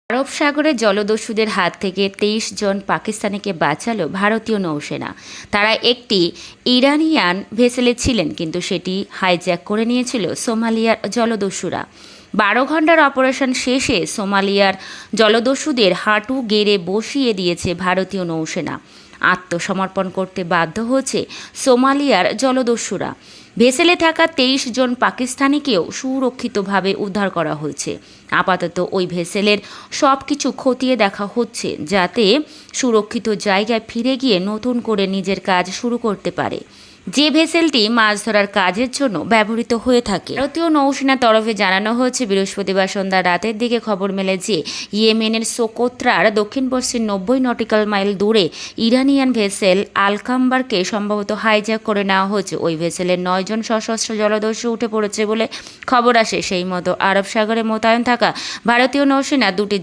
আরব সাগরে জলদস্যুদের হাত থেকে ২৩ জন পাকিস্তানিকে বাঁচালো ভারতীয় নৌসেনা। তারা একটি ইরানিয়ান ভেসেলে ছিলেন, কিন্তু সেটি হাইজ্যাক করে নিয়েছিল সোমালিয়ার জলদস্যুরা। ১২ ঘণ্টার অপারেশন শেষে সোমালিয়ার জলদস্যুদের হাঁটু গেড়ে বসিয়ে দিয়েছে ভারতীয় নৌসেনা। আত্মসমর্পণ করতে বাধ্য হচ্ছে সোমালিয়ার জলদস্যুরা। ভেসেলে থাকা ২৩ জন পাকিস্তানিকেও সুরক্ষিতভাবে উদ্ধার করা হয়েছে। আপাতত ওই ভেসেলের সব কিছু খতিয়ে দেখা হচ্ছে, যাতে সুরক্ষিত জায়গায় ফিরে গিয়ে নতুন করে নিজের কাজ শুরু করতে পারে, যে ভেসেলটি মাছ ধরার কাজের জন্য ব্যবহৃত হয়ে থাকে। ভারতীয় নৌসেনার তরফে জানানো হয়েছে, বৃহস্পতিবার সন্ধ্যা রাতের দিকে খবর মেলে যে ইয়েমেনের সোকোত্রার দক্ষিণ পশ্চিম ৯০ নটিক্যাল মাইল দূরে ইরানিয়ান ভেসেল আলকাম্বারকে সম্ভবত হাইজ্যাক করে নেওয়া হয়েছে। ওই ভেসেলের ৯ জন সশস্ত্র জলদস্যু উঠে পড়েছে বলে খবর আসে। সেই মতো আরব সাগরে মোতায়েন থাকা ভারতীয় নৌসেনা দুটি